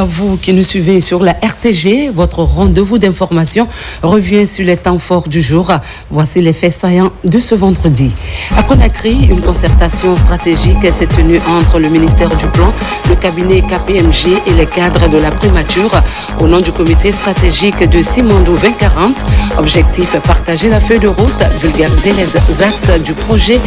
à vous qui nous suivez sur la RTG. Votre rendez-vous d'information revient sur les temps forts du jour. Voici les faits saillants de ce vendredi. À Conakry, une concertation stratégique s'est tenue entre le ministère du Plan, le cabinet KPMG et les cadres de la primature au nom du comité stratégique de Simandou 2040. Objectif, partager la feuille de route, vulgariser les axes du projet,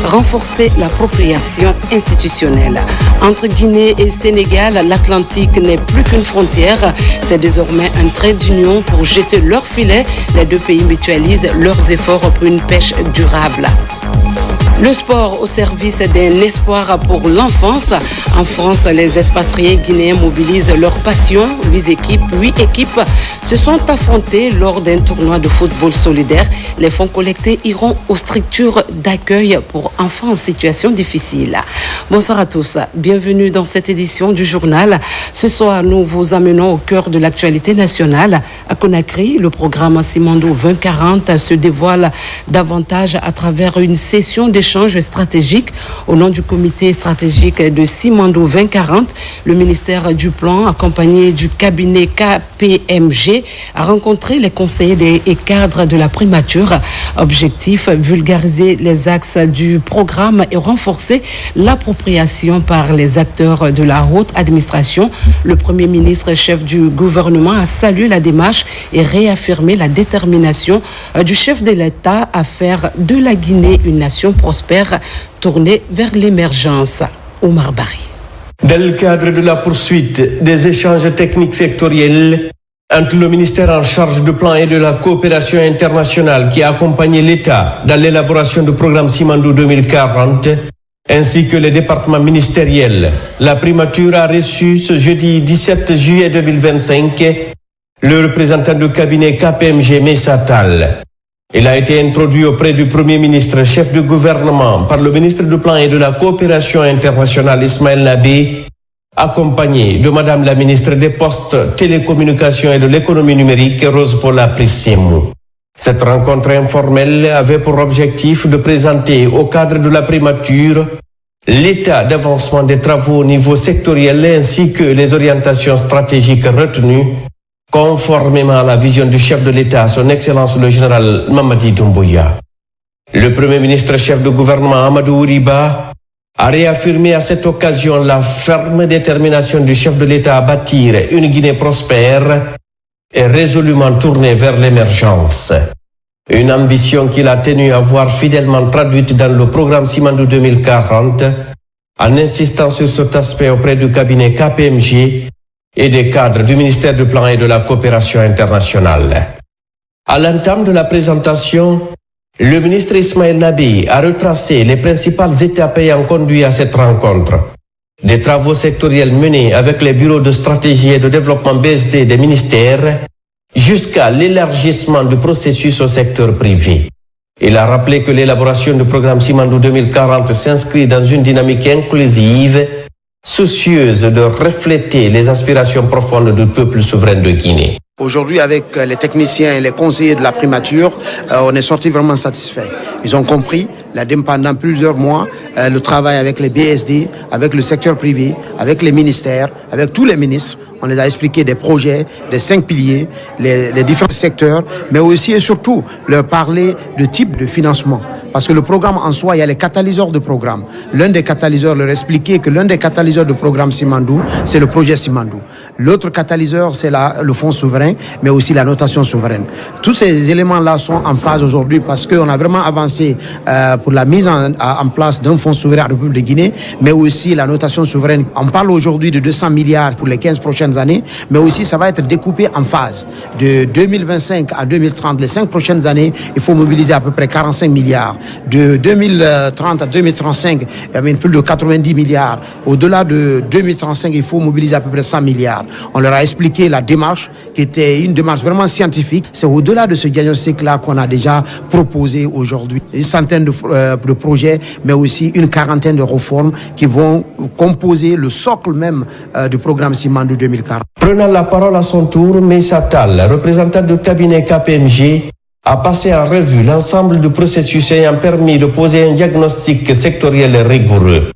renforcer l'appropriation institutionnelle. Entre Guinée et Sénégal, l'Atlantique n'est plus qu'une frontière. C'est désormais un trait d'union pour jeter leurs filets. Les deux pays mutualisent leurs efforts pour une pêche durable. Le sport au service d'un espoir pour l'enfance. En France, les expatriés guinéens mobilisent leur passion. 8 équipes se sont affrontées lors d'un tournoi de football solidaire. Les fonds collectés iront aux structures d'accueil pour enfants en situation difficile. Bonsoir à tous. Bienvenue dans cette édition du journal. Ce soir, nous vous amenons au cœur de l'actualité nationale. À Conakry, le programme Simandou 2040 se dévoile davantage à travers une session d'échange stratégique au nom du comité stratégique de Simandou 2040. Le ministère du Plan, accompagné du cabinet KPMG, a rencontré les conseillers et cadres de la primature. Objectif, vulgariser les axes du programme et renforcer l'appropriation par les acteurs de la haute administration. Le Premier ministre, chef du gouvernement, a salué la démarche et réaffirmé la détermination du chef de l'État à faire de la Guinée une nation prospère tournée vers l'émergence. Omar Bari. Dans le cadre de la poursuite des échanges techniques sectoriels entre le ministère en charge du plan et de la coopération internationale qui a accompagné l'État dans l'élaboration du programme Simandou 2040, ainsi que les départements ministériels, la primature a reçu ce jeudi 17 juillet 2025 le représentant du cabinet KPMG Messa Tall. Il a été introduit auprès du Premier ministre, chef du gouvernement, par le ministre du Plan et de la Coopération internationale Ismaël Nabé, accompagné de Madame la ministre des Postes, Télécommunications et de l'Économie numérique, Rose Paula Prissimou. Cette rencontre informelle avait pour objectif de présenter au cadre de la primature l'état d'avancement des travaux au niveau sectoriel ainsi que les orientations stratégiques retenues conformément à la vision du chef de l'État, son Excellence le général Mamadi Doumbouya. Le Premier ministre chef du gouvernement Amadou Ouriba a réaffirmé à cette occasion la ferme détermination du chef de l'État à bâtir une Guinée prospère et résolument tournée vers l'émergence. Une ambition qu'il a tenu à voir fidèlement traduite dans le programme Simandou 2040, en insistant sur cet aspect auprès du cabinet KPMG et des cadres du ministère du Plan et de la Coopération internationale. À l'entame de la présentation, le ministre Ismaël Nabé a retracé les principales étapes ayant conduit à cette rencontre. Des travaux sectoriels menés avec les bureaux de stratégie et de développement BSD des ministères jusqu'à l'élargissement du processus au secteur privé. Il a rappelé que l'élaboration du programme Simandou 2040 s'inscrit dans une dynamique inclusive soucieuse de refléter les aspirations profondes du peuple souverain de Guinée. Aujourd'hui, avec les techniciens et les conseillers de la primature, on est sorti vraiment satisfait. Ils ont compris pendant plusieurs mois le travail avec les BSD, avec le secteur privé, avec les ministères, avec tous les ministres. On les a expliqué des projets, des 5 piliers, les différents secteurs, mais aussi et surtout leur parler de type de financement. Parce que le programme en soi, il y a les catalyseurs de programme. L'un des catalyseurs leur expliquait que l'un des catalyseurs du programme Simandou, c'est le projet Simandou. L'autre catalyseur, c'est le fonds souverain, mais aussi la notation souveraine. Tous ces éléments-là sont en phase aujourd'hui parce qu'on a vraiment avancé pour la mise en place d'un fonds souverain à la République de Guinée, mais aussi la notation souveraine. On parle aujourd'hui de 200 milliards pour les 15 prochaines années, mais aussi ça va être découpé en phases. De 2025 à 2030, les 5 prochaines années, il faut mobiliser à peu près 45 milliards. De 2030 à 2035, il y avait plus de 90 milliards. Au-delà de 2035, il faut mobiliser à peu près 100 milliards. On leur a expliqué la démarche, qui était une démarche vraiment scientifique. C'est au-delà de ce diagnostic-là qu'on a déjà proposé aujourd'hui. Une centaine de projets, mais aussi une quarantaine de réformes qui vont composer le socle même du programme Simandou 2040. Prenant la parole à son tour, Messa Tall, représentant du cabinet KPMG, a passé en revue l'ensemble du processus ayant permis de poser un diagnostic sectoriel rigoureux.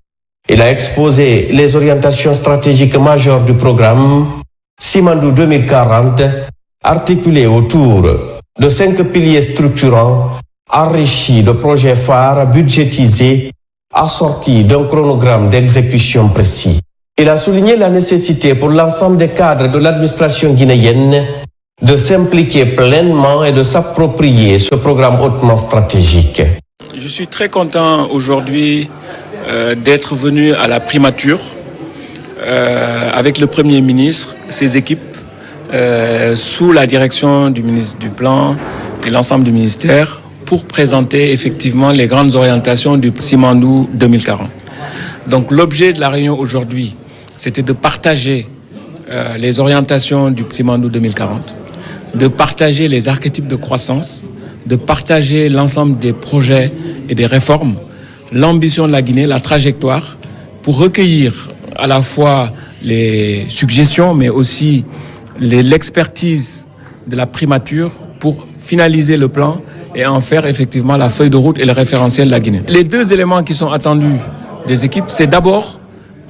Il a exposé les orientations stratégiques majeures du programme, Simandou 2040, articulé autour de 5 piliers structurants, enrichis de projets phares budgétisés, assortis d'un chronogramme d'exécution précis. Il a souligné la nécessité pour l'ensemble des cadres de l'administration guinéenne de s'impliquer pleinement et de s'approprier ce programme hautement stratégique. Je suis très content aujourd'hui d'être venu à la primature avec le Premier ministre, ses équipes, sous la direction du ministre du Plan et l'ensemble du ministère pour présenter effectivement les grandes orientations du Simandou 2040. Donc l'objet de la réunion aujourd'hui, c'était de partager les orientations du Simandou 2040, de partager les archétypes de croissance, de partager l'ensemble des projets et des réformes, l'ambition de la Guinée, la trajectoire, pour recueillir à la fois les suggestions, mais aussi l'expertise de la primature pour finaliser le plan et en faire effectivement la feuille de route et le référentiel de la Guinée. Les deux éléments qui sont attendus des équipes, c'est d'abord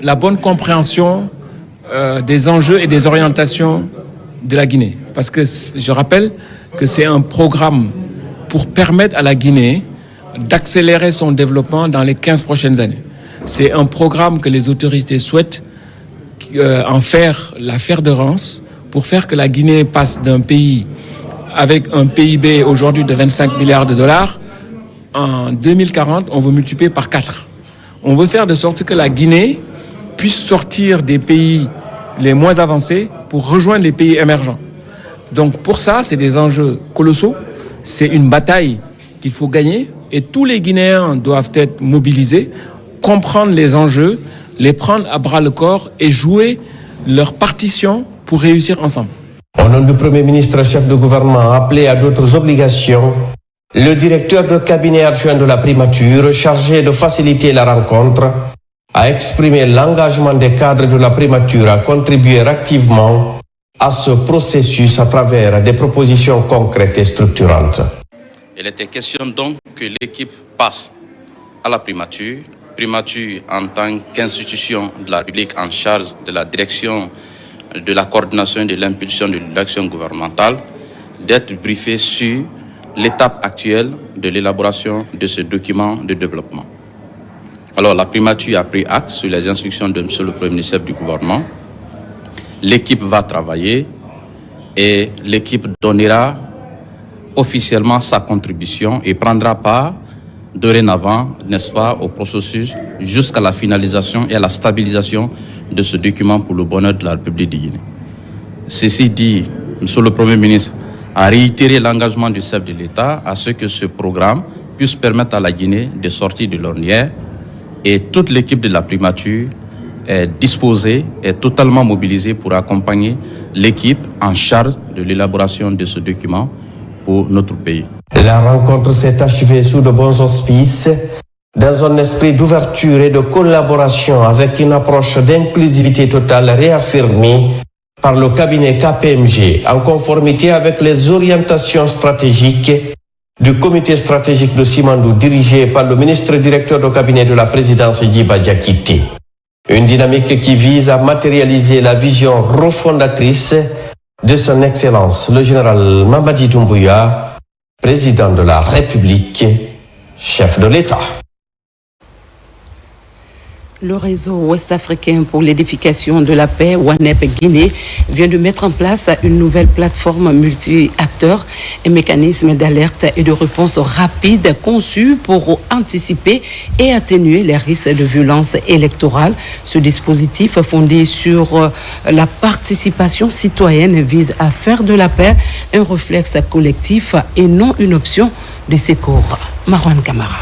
la bonne compréhension des enjeux et des orientations de la Guinée. Parce que je rappelle que c'est un programme pour permettre à la Guinée d'accélérer son développement dans les 15 prochaines années. C'est un programme que les autorités souhaitent en faire la fer de lance pour faire que la Guinée passe d'un pays avec un PIB aujourd'hui de 25 milliards de dollars. En 2040, on veut multiplier par 4. On veut faire de sorte que la Guinée puisse sortir des pays les moins avancés pour rejoindre les pays émergents. Donc pour ça, c'est des enjeux colossaux. C'est une bataille qu'il faut gagner et tous les Guinéens doivent être mobilisés, comprendre les enjeux, les prendre à bras le corps et jouer leur partition pour réussir ensemble. Au nom du Premier ministre, chef de gouvernement, appelé à d'autres obligations, le directeur de cabinet adjoint de la primature, chargé de faciliter la rencontre, a exprimé l'engagement des cadres de la primature à contribuer activement à ce processus à travers des propositions concrètes et structurantes. Il était question donc que l'équipe passe à la primature en tant qu'institution de la République en charge de la direction de la coordination et de l'impulsion de l'action gouvernementale, d'être briefé sur l'étape actuelle de l'élaboration de ce document de développement. Alors la primature a pris acte sur les instructions de M. le Premier ministre du gouvernement. L'équipe va travailler et l'équipe donnera officiellement sa contribution et prendra part dorénavant, n'est-ce pas, au processus jusqu'à la finalisation et à la stabilisation de ce document pour le bonheur de la République de Guinée. Ceci dit, M. le Premier ministre a réitéré l'engagement du chef de l'État à ce que ce programme puisse permettre à la Guinée de sortir de l'ornière et toute l'équipe de la primature est disposée, est totalement mobilisée pour accompagner l'équipe en charge de l'élaboration de ce document pour notre pays. La rencontre s'est achevée sous de bons auspices, dans un esprit d'ouverture et de collaboration avec une approche d'inclusivité totale réaffirmée par le cabinet KPMG en conformité avec les orientations stratégiques du comité stratégique de Simandou dirigé par le ministre directeur du cabinet de la présidence Djiba Diakité. Une dynamique qui vise à matérialiser la vision refondatrice de son Excellence, le général Mamadi Doumbouya, président de la République, chef de l'État. Le réseau ouest-africain pour l'édification de la paix, WANEP Guinée, vient de mettre en place une nouvelle plateforme multi-acteurs et mécanisme d'alerte et de réponse rapide conçu pour anticiper et atténuer les risques de violence électorale. Ce dispositif fondé sur la participation citoyenne vise à faire de la paix un réflexe collectif et non une option de secours. Marwan Kamara.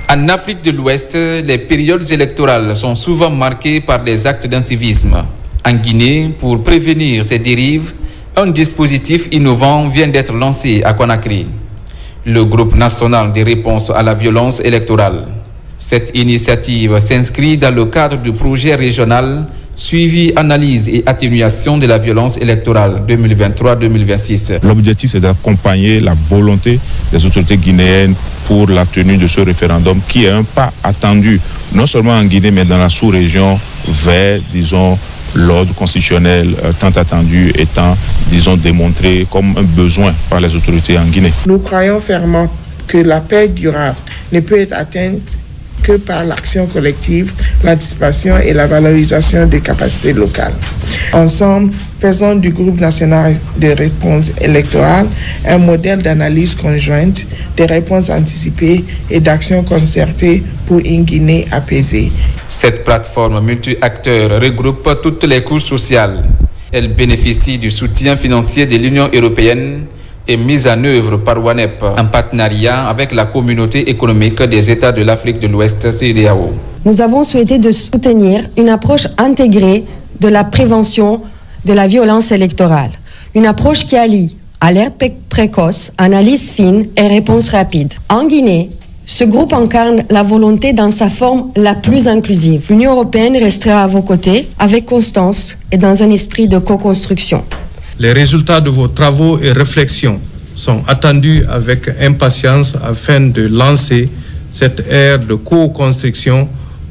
En Afrique de l'Ouest, les périodes électorales sont souvent marquées par des actes d'incivisme. En Guinée, pour prévenir ces dérives, un dispositif innovant vient d'être lancé à Conakry. Le groupe national de réponse à la violence électorale. Cette initiative s'inscrit dans le cadre du projet régional Suivi, analyse et atténuation de la violence électorale 2023-2026. L'objectif, c'est d'accompagner la volonté des autorités guinéennes pour la tenue de ce référendum qui est un pas attendu, non seulement en Guinée, mais dans la sous-région vers, disons, l'ordre constitutionnel tant attendu étant, disons, démontré comme un besoin par les autorités en Guinée. Nous croyons fermement que la paix durable ne peut être atteinte que par l'action collective, l'anticipation et la valorisation des capacités locales. Ensemble, faisons du groupe national de réponse électorale un modèle d'analyse conjointe, de réponses anticipées et d'actions concertées pour une Guinée apaisée. Cette plateforme multi-acteurs regroupe toutes les couches sociales. Elle bénéficie du soutien financier de l'Union européenne et mise en œuvre par WANEP en partenariat avec la communauté économique des États de l'Afrique de l'Ouest, CEDEAO. Nous avons souhaité de soutenir une approche intégrée de la prévention de la violence électorale. Une approche qui allie alerte précoce, analyse fine et réponse rapide. En Guinée, ce groupe incarne la volonté dans sa forme la plus inclusive. L'Union européenne restera à vos côtés avec constance et dans un esprit de co-construction. Les résultats de vos travaux et réflexions sont attendus avec impatience afin de lancer cette ère de co-construction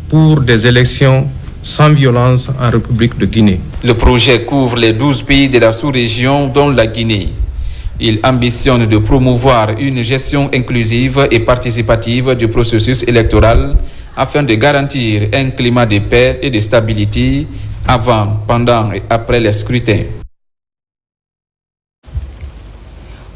pour des élections sans violence en République de Guinée. Le projet couvre les 12 pays de la sous-région, dont la Guinée. Il ambitionne de promouvoir une gestion inclusive et participative du processus électoral afin de garantir un climat de paix et de stabilité avant, pendant et après les scrutins.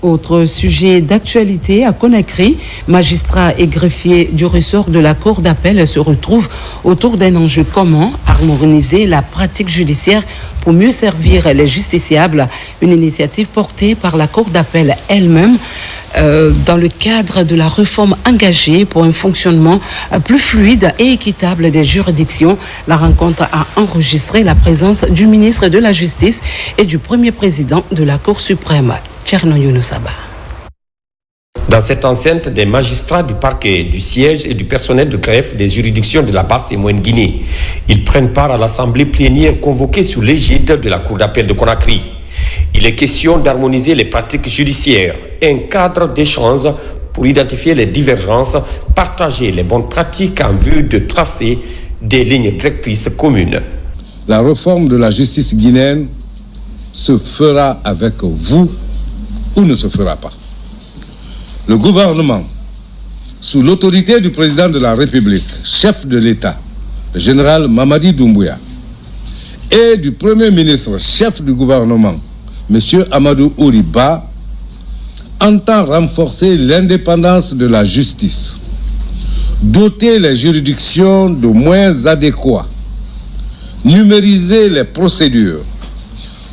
Autre sujet d'actualité, à Conakry, magistrats et greffiers du ressort de la Cour d'appel se retrouvent autour d'un enjeu commun, harmoniser la pratique judiciaire pour mieux servir les justiciables, une initiative portée par la Cour d'appel elle-même dans le cadre de la réforme engagée pour un fonctionnement plus fluide et équitable des juridictions. La rencontre a enregistré la présence du ministre de la Justice et du premier président de la Cour suprême. Dans cette enceinte, des magistrats du parquet, du siège et du personnel de greffe des juridictions de la Basse et Moyenne Guinée. Ils prennent part à l'assemblée plénière convoquée sous l'égide de la Cour d'appel de Conakry. Il est question d'harmoniser les pratiques judiciaires, un cadre d'échange pour identifier les divergences, partager les bonnes pratiques en vue de tracer des lignes directrices communes. La réforme de la justice guinéenne se fera avec vous ou ne se fera pas. Le gouvernement, sous l'autorité du président de la République, chef de l'État, le général Mamadi Doumbouya, et du premier ministre, chef du gouvernement, M. Amadou Ouriba, entend renforcer l'indépendance de la justice, doter les juridictions de moyens adéquats, numériser les procédures,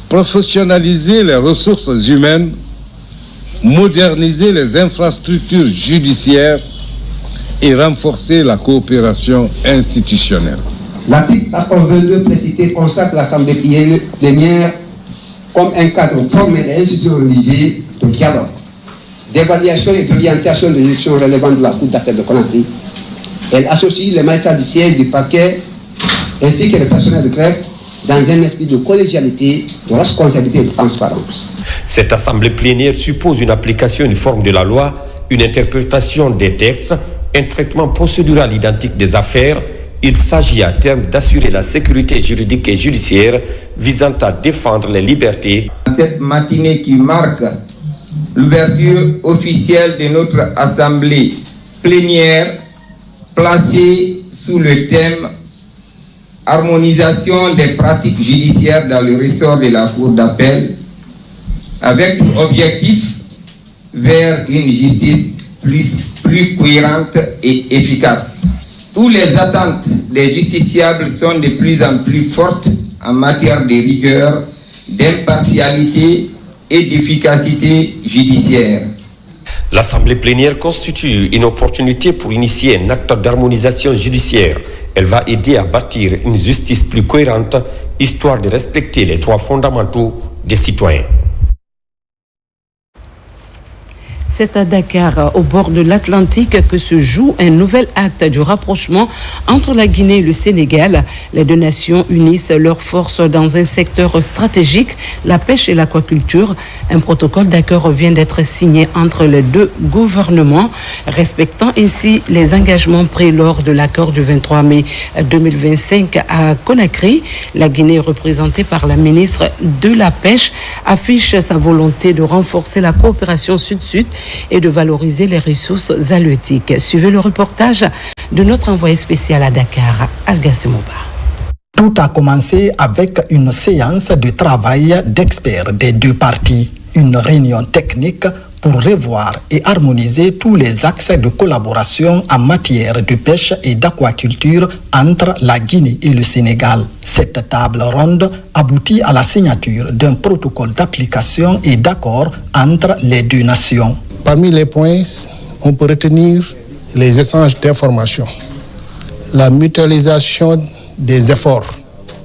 professionnaliser les ressources humaines, moderniser les infrastructures judiciaires et renforcer la coopération institutionnelle. L'article 22 précité consacre l'Assemblée plénière comme un cadre formel et institutionnalisé de dialogue, d'évaluation et d'orientation des élections relevantes de la Cour d'appel de Conakry. Elle associe les magistrats du siège du parquet ainsi que le personnel de greffe dans un esprit de collégialité, de responsabilité et de transparence. Cette assemblée plénière suppose une application uniforme de la loi, une interprétation des textes, un traitement procédural identique des affaires. Il s'agit à terme d'assurer la sécurité juridique et judiciaire visant à défendre les libertés. Cette matinée qui marque l'ouverture officielle de notre assemblée plénière placée sous le thème harmonisation des pratiques judiciaires dans le ressort de la Cour d'appel, avec pour objectif vers une justice plus cohérente et efficace, où les attentes des justiciables sont de plus en plus fortes en matière de rigueur, d'impartialité et d'efficacité judiciaire. L'assemblée plénière constitue une opportunité pour initier un acte d'harmonisation judiciaire. Elle va aider à bâtir une justice plus cohérente, histoire de respecter les droits fondamentaux des citoyens. C'est à Dakar, au bord de l'Atlantique, que se joue un nouvel acte du rapprochement entre la Guinée et le Sénégal. Les deux nations unissent leurs forces dans un secteur stratégique, la pêche et l'aquaculture. Un protocole d'accord vient d'être signé entre les deux gouvernements, respectant ainsi les engagements pris lors de l'accord du 23 mai 2025 à Conakry. La Guinée, représentée par la ministre de la Pêche, affiche sa volonté de renforcer la coopération sud-sud et de valoriser les ressources halieutiques. Suivez le reportage de notre envoyé spécial à Dakar, Alga Semoba. Tout a commencé avec une séance de travail d'experts des deux parties, une réunion technique pour revoir et harmoniser tous les axes de collaboration en matière de pêche et d'aquaculture entre la Guinée et le Sénégal. Cette table ronde aboutit à la signature d'un protocole d'application et d'accord entre les deux nations. Parmi les points, on peut retenir les échanges d'informations, la mutualisation des efforts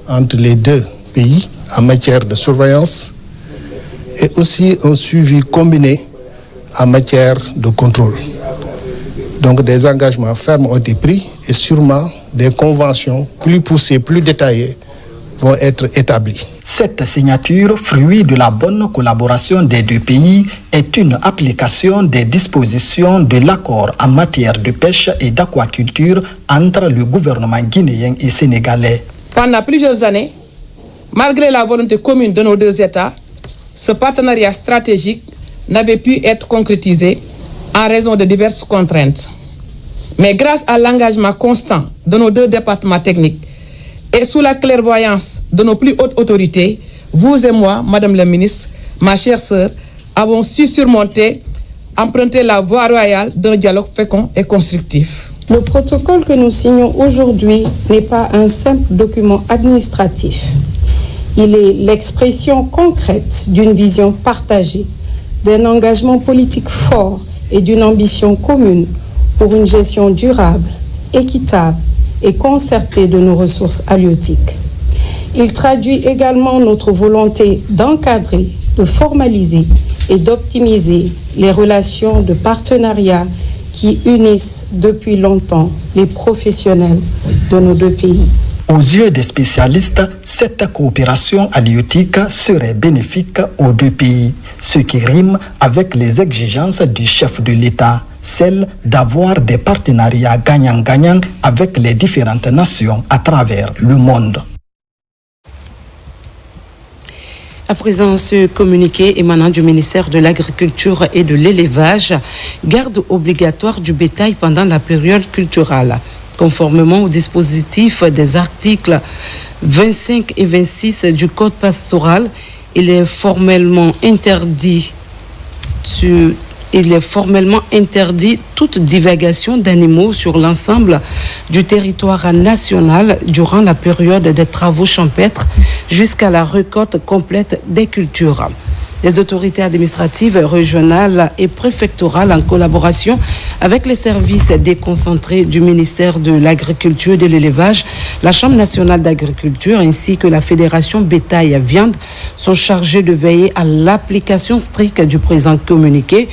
entre les deux pays en matière de surveillance et aussi un suivi combiné en matière de contrôle. Donc des engagements fermes ont été pris et sûrement des conventions plus poussées, plus détaillées vont être établies. Cette signature, fruit de la bonne collaboration des deux pays, est une application des dispositions de l'accord en matière de pêche et d'aquaculture entre le gouvernement guinéen et sénégalais. Pendant plusieurs années, malgré la volonté commune de nos deux États, ce partenariat stratégique n'avait pu être concrétisé en raison de diverses contraintes. Mais grâce à l'engagement constant de nos deux départements techniques et sous la clairvoyance de nos plus hautes autorités, vous et moi, Madame la Ministre, ma chère sœur, avons su surmonter, emprunter la voie royale d'un dialogue fécond et constructif. Le protocole que nous signons aujourd'hui n'est pas un simple document administratif. Il est l'expression concrète d'une vision partagée, d'un engagement politique fort et d'une ambition commune pour une gestion durable, équitable et concertée de nos ressources halieutiques. Il traduit également notre volonté d'encadrer, de formaliser et d'optimiser les relations de partenariat qui unissent depuis longtemps les professionnels de nos deux pays. Aux yeux des spécialistes, cette coopération halieutique serait bénéfique aux deux pays, ce qui rime avec les exigences du chef de l'État, celle d'avoir des partenariats gagnant-gagnant avec les différentes nations à travers le monde. À présent, ce communiqué émanant du ministère de l'Agriculture et de l'Élevage, garde obligatoire du bétail pendant la période culturelle. Conformément au dispositif des articles 25 et 26 du Code pastoral, il est formellement interdit toute divagation d'animaux sur l'ensemble du territoire national durant la période des travaux champêtres jusqu'à la récolte complète des cultures. Les autorités administratives régionales et préfectorales, en collaboration avec les services déconcentrés du ministère de l'Agriculture et de l'Élevage, la Chambre nationale d'agriculture ainsi que la Fédération bétail viande sont chargés de veiller à l'application stricte du présent communiqué.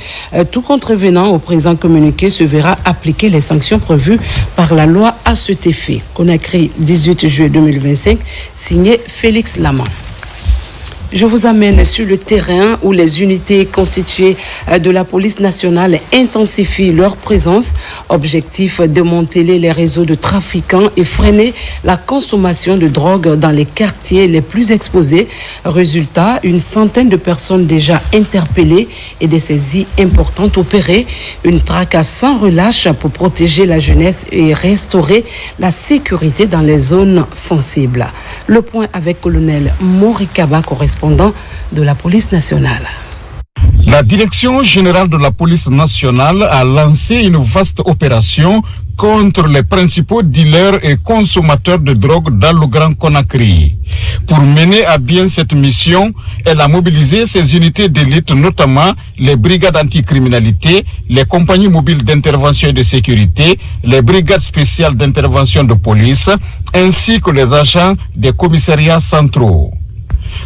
Tout contrevenant au présent communiqué se verra appliquer les sanctions prévues par la loi à cet effet. Conakry, 18 juillet 2025, signé Félix Lama. Je vous amène sur le terrain où les unités constituées de la police nationale intensifient leur présence. Objectif, démanteler les réseaux de trafiquants et freiner la consommation de drogue dans les quartiers les plus exposés. Résultat, une centaine de personnes déjà interpellées et des saisies importantes opérées. Une traque sans relâche pour protéger la jeunesse et restaurer la sécurité dans les zones sensibles. Le point avec colonel Morikaba, correspondant de la police nationale. La direction générale de la police nationale a lancé une vaste opération contre les principaux dealers et consommateurs de drogue dans le Grand Conakry. Pour mener à bien cette mission, elle a mobilisé ses unités d'élite, notamment les brigades anticriminalité, les compagnies mobiles d'intervention et de sécurité, les brigades spéciales d'intervention de police, ainsi que les agents des commissariats centraux.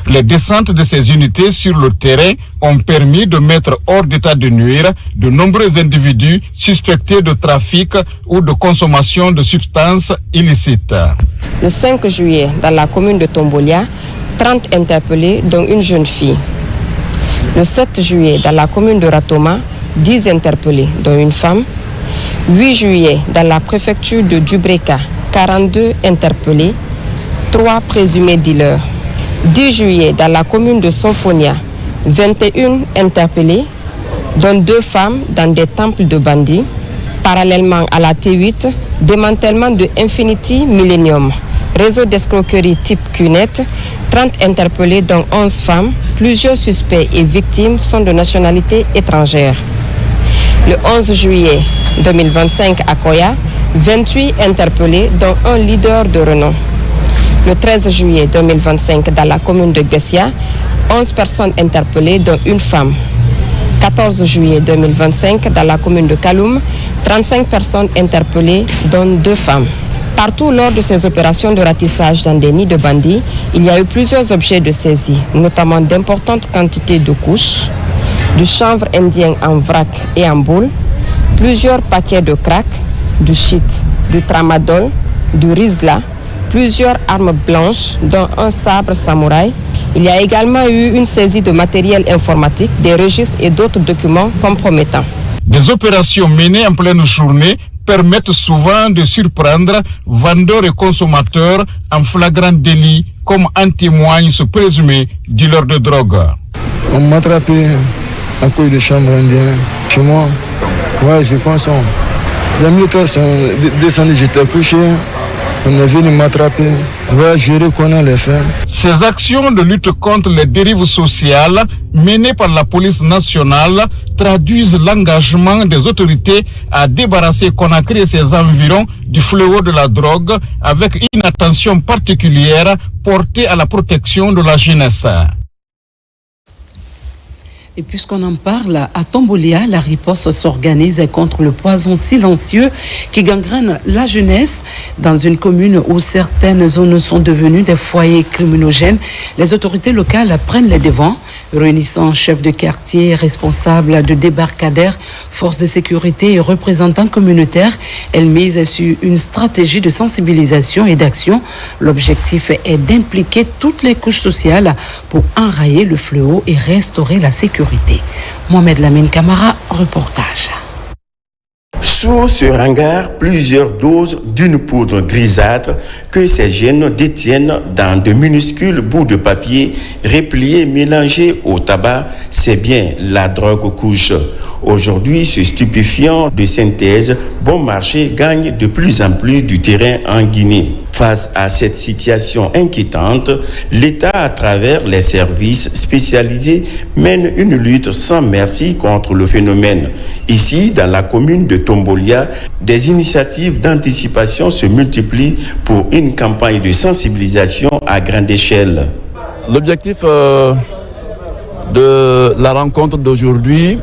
Les descentes de ces unités sur le terrain ont permis de mettre hors d'état de nuire de nombreux individus suspectés de trafic ou de consommation de substances illicites. Le 5 juillet, dans la commune de Tombolia, 30 interpellés, dont une jeune fille. Le 7 juillet, dans la commune de Ratoma, 10 interpellés, dont une femme. 8 juillet, dans la préfecture de Dubreka, 42 interpellés, 3 présumés dealers. 10 juillet, dans la commune de Sofonia, 21 interpellés, dont 2 femmes dans des temples de bandits. Parallèlement à la T8, démantèlement de Infinity Millennium, réseau d'escroquerie type QNet, 30 interpellés dont 11 femmes, plusieurs suspects et victimes sont de nationalité étrangère. Le 11 juillet 2025 à Koya, 28 interpellés dont un leader de renom. Le 13 juillet 2025 dans la commune de Gessia, 11 personnes interpellées dont une femme. 14 juillet 2025 dans la commune de Kaloum, 35 personnes interpellées dont 2 femmes. Partout lors de ces opérations de ratissage dans des nids de bandits, il y a eu plusieurs objets de saisie, notamment d'importantes quantités de couches, du chanvre indien en vrac et en boule, plusieurs paquets de crack, du shit, du tramadol, du rizla, plusieurs armes blanches, dont un sabre samouraï. Il y a également eu une saisie de matériel informatique, des registres et d'autres documents compromettants. Des opérations menées en pleine journée permettent souvent de surprendre vendeurs et consommateurs en flagrant délit, comme en témoigne ce présumé dealer de drogue. On m'a attrapé à cause de chambre indien. Chez moi, ouais, je consomme. Les militaires sont descendus, j'étais couché. On est venu m'attraper. Ouais, je reconnais les faits. Ces actions de lutte contre les dérives sociales menées par la police nationale traduisent l'engagement des autorités à débarrasser Conakry et ses environs du fléau de la drogue avec une attention particulière portée à la protection de la jeunesse. Et puisqu'on en parle, à Tombolia, la riposte s'organise contre le poison silencieux qui gangrène la jeunesse. Dans une commune où certaines zones sont devenues des foyers criminogènes, les autorités locales prennent les devants, réunissant chefs de quartier, responsables de débarcadères, forces de sécurité et représentants communautaires. Elles misent sur une stratégie de sensibilisation et d'action. L'objectif est d'impliquer toutes les couches sociales pour enrayer le fléau et restaurer la sécurité. Mohamed Lamine Camara, reportage. Sous ce hangar, plusieurs doses d'une poudre grisâtre que ces jeunes détiennent dans de minuscules bouts de papier repliés mélangés au tabac, c'est bien la drogue couche. Aujourd'hui, ce stupéfiant de synthèse bon marché gagne de plus en plus du terrain en Guinée. Face à cette situation inquiétante, l'État, à travers les services spécialisés, mène une lutte sans merci contre le phénomène. Ici, dans la commune de Tombolia, des initiatives d'anticipation se multiplient pour une campagne de sensibilisation à grande échelle. L'objectif de la rencontre d'aujourd'hui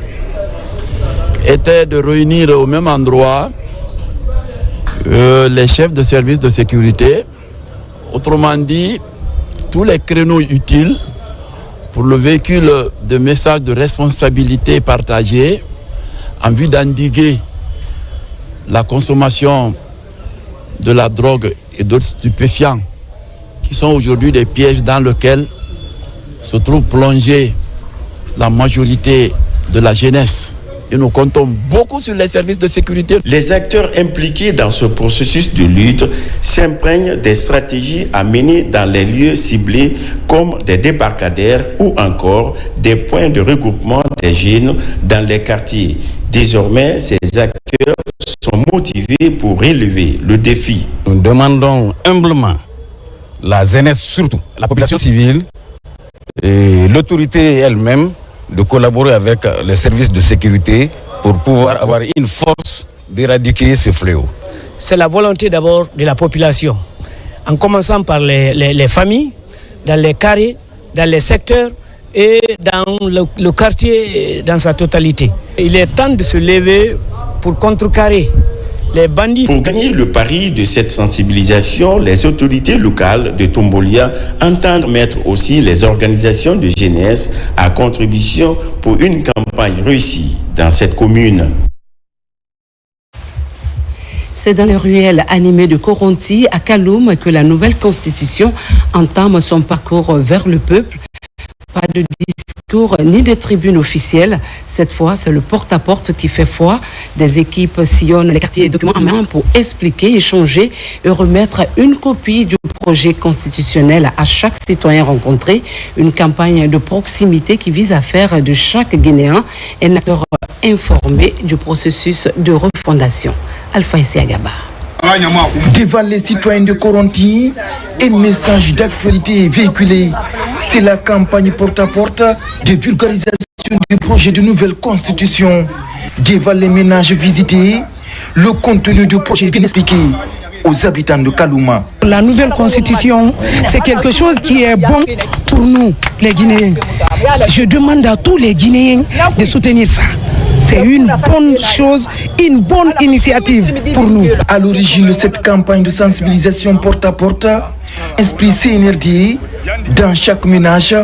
était de réunir au même endroit les chefs de services de sécurité, autrement dit, tous les créneaux utiles pour le véhicule de messages de responsabilité partagée en vue d'endiguer la consommation de la drogue et d'autres stupéfiants qui sont aujourd'hui des pièges dans lesquels se trouve plongée la majorité de la jeunesse. Et nous comptons beaucoup sur les services de sécurité. Les acteurs impliqués dans ce processus de lutte s'imprègnent des stratégies à mener dans les lieux ciblés comme des débarcadères ou encore des points de regroupement des jeunes dans les quartiers. Désormais, ces acteurs sont motivés pour relever le défi. Nous demandons humblement la jeunesse, surtout la population civile et l'autorité elle-même, de collaborer avec les services de sécurité pour pouvoir avoir une force d'éradiquer ce fléau. C'est la volonté d'abord de la population, en commençant par les familles, dans les carrés, dans les secteurs et dans le quartier dans sa totalité. Il est temps de se lever pour contrecarrer les bandits. Pour gagner le pari de cette sensibilisation, les autorités locales de Tombolia entendent mettre aussi les organisations de jeunesse à contribution pour une campagne réussie dans cette commune. C'est dans les ruelles animées de Koronti à Kaloum que la nouvelle constitution entame son parcours vers le peuple. Pas de discours ni de tribunes officielles. Cette fois, c'est le porte-à-porte qui fait foi. Des équipes sillonnent les quartiers et documents en main pour expliquer, échanger et remettre une copie du projet constitutionnel à chaque citoyen rencontré. Une campagne de proximité qui vise à faire de chaque Guinéen un acteur informé du processus de refondation. Alpha Isiagaba. Devant les citoyens de Koronti, un message d'actualité est véhiculé. C'est la campagne porte-à-porte de vulgarisation du projet de nouvelle constitution. Devant les ménages visités, le contenu du projet est bien expliqué aux habitants de Kalouma. La nouvelle constitution, c'est quelque chose qui est bon pour nous, les Guinéens. Je demande à tous les Guinéens de soutenir ça. C'est une bonne chose, une bonne initiative pour nous. À l'origine de cette campagne de sensibilisation porte-à-porte, esprit CNRD, dans chaque ménage,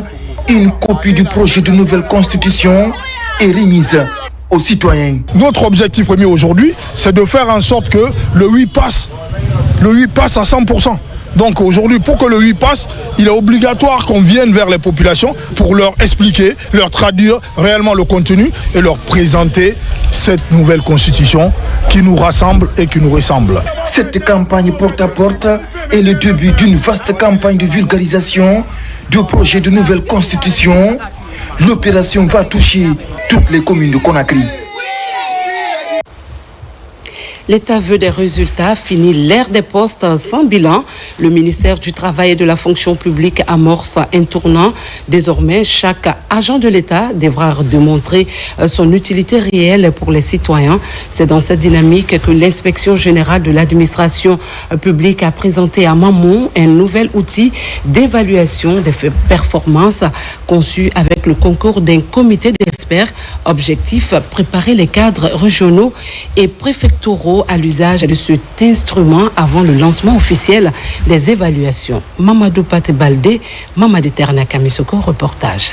une copie du projet de nouvelle constitution est remise aux citoyens. Notre objectif premier aujourd'hui, c'est de faire en sorte que le 8 passe. Le 8 passe à 100%. Donc aujourd'hui, pour que le 8 passe, il est obligatoire qu'on vienne vers les populations pour leur expliquer, leur traduire réellement le contenu et leur présenter cette nouvelle constitution qui nous rassemble et qui nous ressemble. Cette campagne porte-à-porte est le début d'une vaste campagne de vulgarisation du projet de nouvelle constitution. L'opération va toucher toutes les communes de Conakry. L'État veut des résultats, fini l'ère des postes sans bilan. Le ministère du Travail et de la Fonction publique amorce un tournant. Désormais, chaque agent de l'État devra démontrer son utilité réelle pour les citoyens. C'est dans cette dynamique que l'Inspection générale de l'administration publique a présenté à Mamou un nouvel outil d'évaluation des performances conçu avec le concours d'un comité d'experts. Objectif, préparer les cadres régionaux et préfectoraux à l'usage de cet instrument avant le lancement officiel des évaluations. Mamadou Patebalde, Mamadi Ternakamisoko, reportage.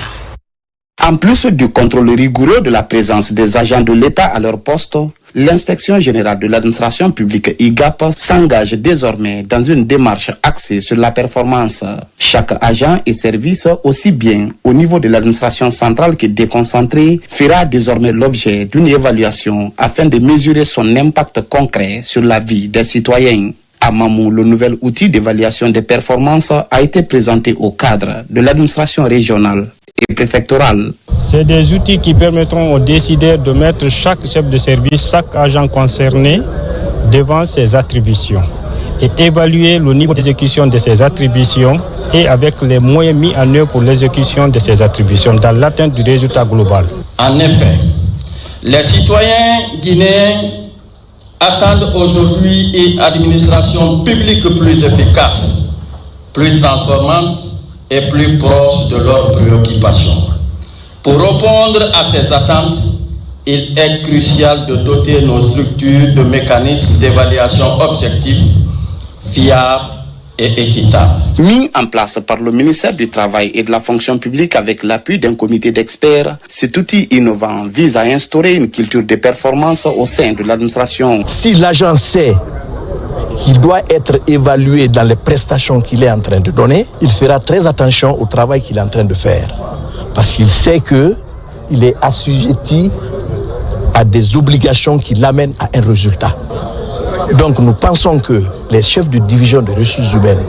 En plus du contrôle rigoureux de la présence des agents de l'État à leur poste, l'Inspection générale de l'administration publique IGAP s'engage désormais dans une démarche axée sur la performance. Chaque agent et service, aussi bien au niveau de l'administration centrale que déconcentrée, fera désormais l'objet d'une évaluation afin de mesurer son impact concret sur la vie des citoyens. À Mamou, le nouvel outil d'évaluation des performances a été présenté au cadre de l'administration régionale et préfectorale. C'est des outils qui permettront aux décideurs de mettre chaque chef de service, chaque agent concerné devant ses attributions et évaluer le niveau d'exécution de ses attributions et avec les moyens mis en œuvre pour l'exécution de ces attributions dans l'atteinte du résultat global. En effet, les citoyens guinéens attendent aujourd'hui une administration publique plus efficace, plus transformante et plus proche de leurs préoccupations. Pour répondre à ces attentes, il est crucial de doter nos structures de mécanismes d'évaluation objectifs, fiables et équitables. Mis en place par le ministère du Travail et de la Fonction publique avec l'appui d'un comité d'experts, cet outil innovant vise à instaurer une culture de performance au sein de l'administration. Si l'agent sait qu'il doit être évalué dans les prestations qu'il est en train de donner, il fera très attention au travail qu'il est en train de faire. Parce qu'il sait qu'il est assujetti à des obligations qui l'amènent à un résultat. Donc nous pensons que les chefs de division des ressources humaines,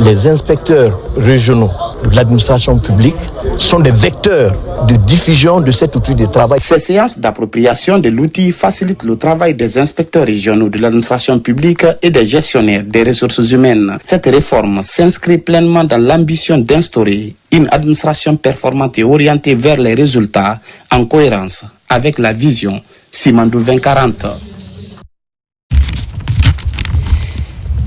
les inspecteurs régionaux de l'administration publique sont des vecteurs de diffusion de cet outil de travail. Ces séances d'appropriation de l'outil facilitent le travail des inspecteurs régionaux de l'administration publique et des gestionnaires des ressources humaines. Cette réforme s'inscrit pleinement dans l'ambition d'instaurer une administration performante et orientée vers les résultats en cohérence avec la vision Simandou 2040.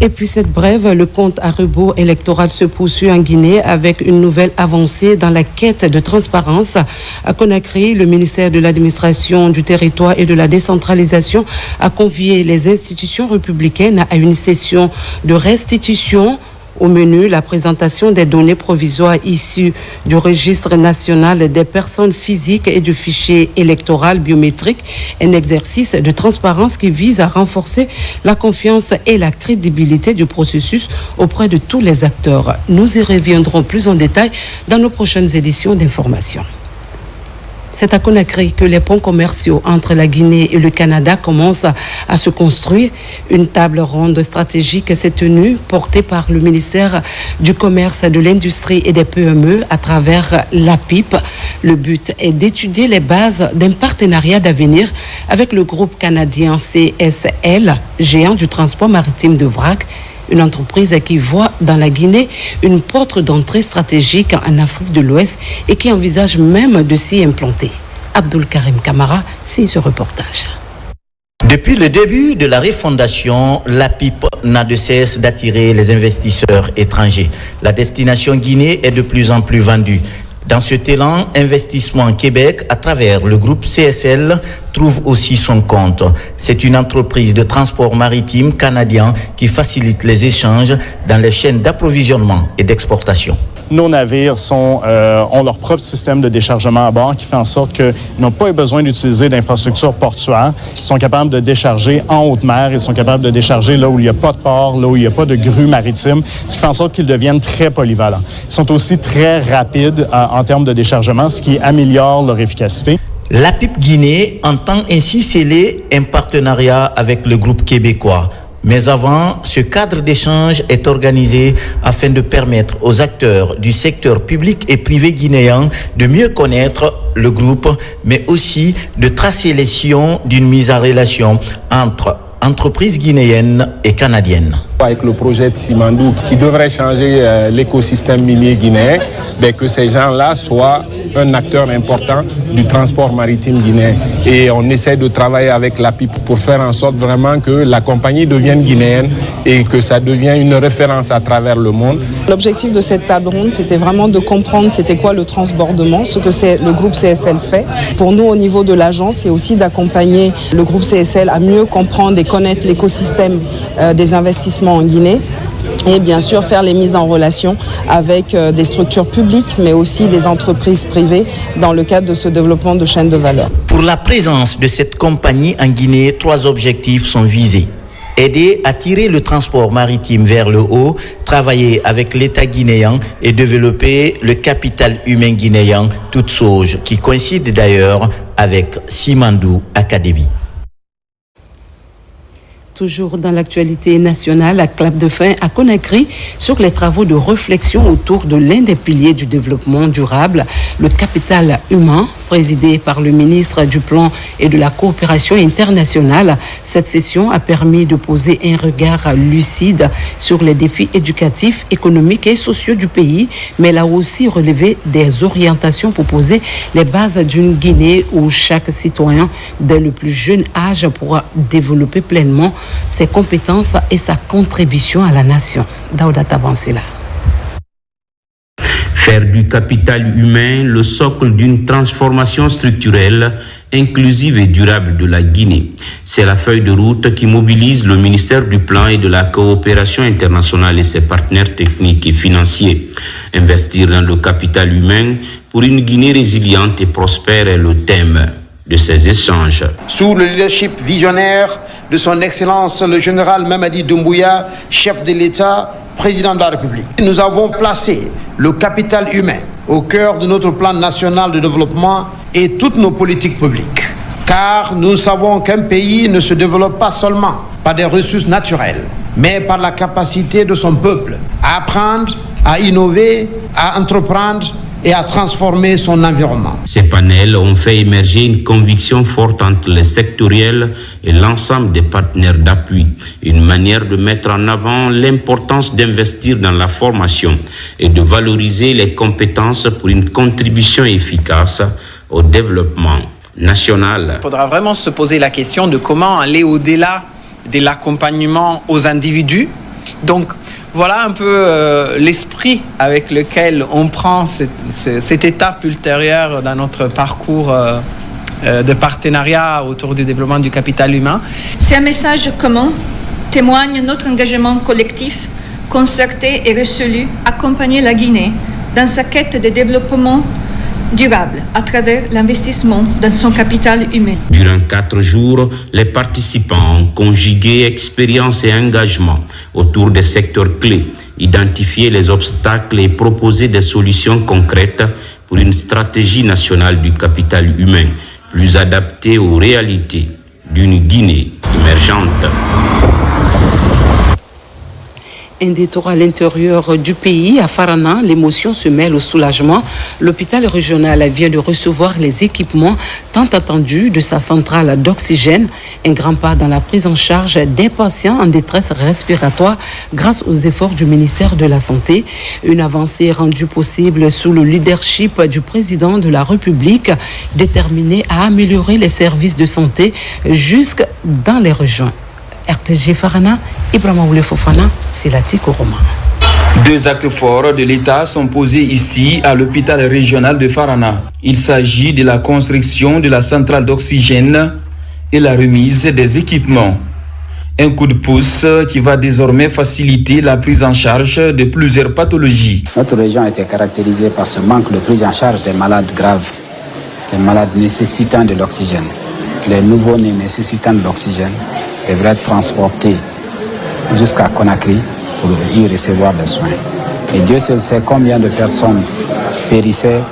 Et puis cette brève, le compte à rebours électoral se poursuit en Guinée avec une nouvelle avancée dans la quête de transparence. À Conakry, le ministère de l'administration du territoire et de la décentralisation a convié les institutions républicaines à une session de restitution. Au menu, la présentation des données provisoires issues du registre national des personnes physiques et du fichier électoral biométrique, un exercice de transparence qui vise à renforcer la confiance et la crédibilité du processus auprès de tous les acteurs. Nous y reviendrons plus en détail dans nos prochaines éditions d'information. C'est à Conakry que les ponts commerciaux entre la Guinée et le Canada commencent à se construire. Une table ronde stratégique s'est tenue, portée par le ministère du Commerce, de l'Industrie et des PME à travers l'APIP. Le but est d'étudier les bases d'un partenariat d'avenir avec le groupe canadien CSL, géant du transport maritime de vrac, une entreprise qui voit dans la Guinée une porte d'entrée stratégique en Afrique de l'Ouest et qui envisage même de s'y implanter. Abdul Karim Kamara signe ce reportage. Depuis le début de la refondation, l'APIP n'a de cesse d'attirer les investisseurs étrangers. La destination Guinée est de plus en plus vendue. Dans cet élan, Investissement Québec, à travers le groupe CSL, trouve aussi son compte. C'est une entreprise de transport maritime canadien qui facilite les échanges dans les chaînes d'approvisionnement et d'exportation. Nos navires ont leur propre système de déchargement à bord qui fait en sorte qu'ils n'ont pas besoin d'utiliser d'infrastructures portuaires. Ils sont capables de décharger en haute mer, ils sont capables de décharger là où il n'y a pas de port, là où il n'y a pas de grue maritime, ce qui fait en sorte qu'ils deviennent très polyvalents. Ils sont aussi très rapides en termes de déchargement, ce qui améliore leur efficacité. L'APIP Guinée entend ainsi sceller un partenariat avec le groupe québécois. Mais avant, ce cadre d'échange est organisé afin de permettre aux acteurs du secteur public et privé guinéen de mieux connaître le groupe, mais aussi de tracer les sillons d'une mise en relation entre entreprises guinéennes et canadiennes. Avec le projet Simandou qui devrait changer l'écosystème minier guinéen, que ces gens-là soient un acteur important du transport maritime guinéen. Et on essaie de travailler avec l'APIP pour faire en sorte vraiment que la compagnie devienne guinéenne et que ça devienne une référence à travers le monde. L'objectif de cette table ronde, c'était vraiment de comprendre c'était quoi le transbordement, ce que le groupe CSL fait. Pour nous, au niveau de l'agence, c'est aussi d'accompagner le groupe CSL à mieux comprendre et connaître l'écosystème des investissements en Guinée. Et bien sûr faire les mises en relation avec des structures publiques mais aussi des entreprises privées dans le cadre de ce développement de chaînes de valeur. Pour la présence de cette compagnie en Guinée, 3 objectifs sont visés. Aider à tirer le transport maritime vers le haut, travailler avec l'État guinéen et développer le capital humain guinéen, toute chose qui coïncide d'ailleurs avec Simandou Academy. Toujours dans l'actualité nationale, la clap de fin à Conakry sur les travaux de réflexion autour de l'un des piliers du développement durable, le capital humain, présidé par le ministre du Plan et de la Coopération internationale. Cette session a permis de poser un regard lucide sur les défis éducatifs, économiques et sociaux du pays, mais elle a aussi relevé des orientations pour poser les bases d'une Guinée où chaque citoyen, dès le plus jeune âge, pourra développer pleinement ses compétences et sa contribution à la nation. Daouda Tabansila. Faire du capital humain le socle d'une transformation structurelle, inclusive et durable de la Guinée. C'est la feuille de route qui mobilise le ministère du Plan et de la Coopération internationale et ses partenaires techniques et financiers. Investir dans le capital humain pour une Guinée résiliente et prospère est le thème de ces échanges. Sous le leadership visionnaire de son Excellence le général Mamadi Doumbouya, chef de l'État, président de la République, nous avons placé le capital humain au cœur de notre plan national de développement et toutes nos politiques publiques. Car nous savons qu'un pays ne se développe pas seulement par des ressources naturelles, mais par la capacité de son peuple à apprendre, à innover, à entreprendre et à transformer son environnement. Ces panels ont fait émerger une conviction forte entre les sectoriels et l'ensemble des partenaires d'appui, une manière de mettre en avant l'importance d'investir dans la formation et de valoriser les compétences pour une contribution efficace au développement national. Il faudra vraiment se poser la question de comment aller au-delà de l'accompagnement aux individus Donc voilà un peu l'esprit avec lequel on prend cette étape ultérieure dans notre parcours de partenariat autour du développement du capital humain. C'est un message commun, témoigne notre engagement collectif, concerté et résolu, accompagner la Guinée dans sa quête de développement durable à travers l'investissement dans son capital humain. Durant 4 jours, les participants ont conjugué expérience et engagement autour des secteurs clés, identifié les obstacles et proposé des solutions concrètes pour une stratégie nationale du capital humain plus adaptée aux réalités d'une Guinée émergente. Un détour à l'intérieur du pays, à Farana, l'émotion se mêle au soulagement. L'hôpital régional vient de recevoir les équipements tant attendus de sa centrale d'oxygène. Un grand pas dans la prise en charge des patients en détresse respiratoire grâce aux efforts du ministère de la Santé. Une avancée rendue possible sous le leadership du président de la République, déterminé à améliorer les services de santé jusque dans les régions. RTG Farana, Ibrahima Oule Fofana, Silati Koroma. 2 actes forts de l'État sont posés ici à l'hôpital régional de Farana. Il s'agit de la construction de la centrale d'oxygène et la remise des équipements. Un coup de pouce qui va désormais faciliter la prise en charge de plusieurs pathologies. Notre région a été caractérisée par ce manque de prise en charge des malades graves, les malades nécessitant de l'oxygène. Les nouveaux-nés nécessitant de l'oxygène devraient être transportés jusqu'à Conakry pour y recevoir des soins. Et Dieu seul sait combien de personnes périssaient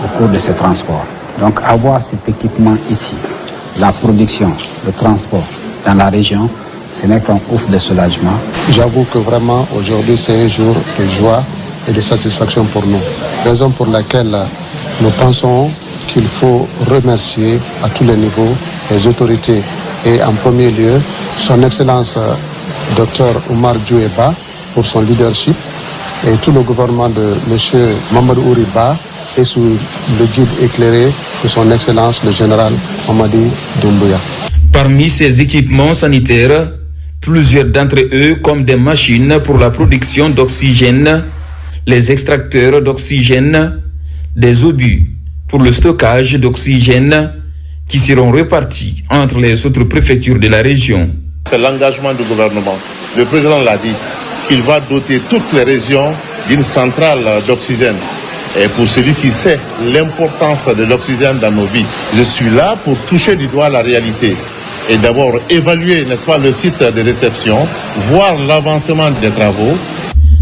au cours de ce transport. Donc avoir cet équipement ici, la production, le transport dans la région, ce n'est qu'un ouf de soulagement. J'avoue que vraiment aujourd'hui c'est un jour de joie et de satisfaction pour nous. Raison pour laquelle nous pensons qu'il faut remercier à tous les niveaux les autorités et en premier lieu son Excellence Dr Oumar Djoueba pour son leadership et tout le gouvernement de M. Mamadou Ouriba et sous le guide éclairé de son Excellence le général Mamadi Doumbouya. Parmi ces équipements sanitaires, plusieurs d'entre eux comme des machines pour la production d'oxygène, les extracteurs d'oxygène, des obus pour le stockage d'oxygène qui seront répartis entre les autres préfectures de la région. C'est l'engagement du gouvernement. Le président l'a dit, qu'il va doter toutes les régions d'une centrale d'oxygène. Et pour celui qui sait l'importance de l'oxygène dans nos vies, je suis là pour toucher du doigt la réalité et d'abord évaluer, n'est-ce pas, le site de réception, voir l'avancement des travaux.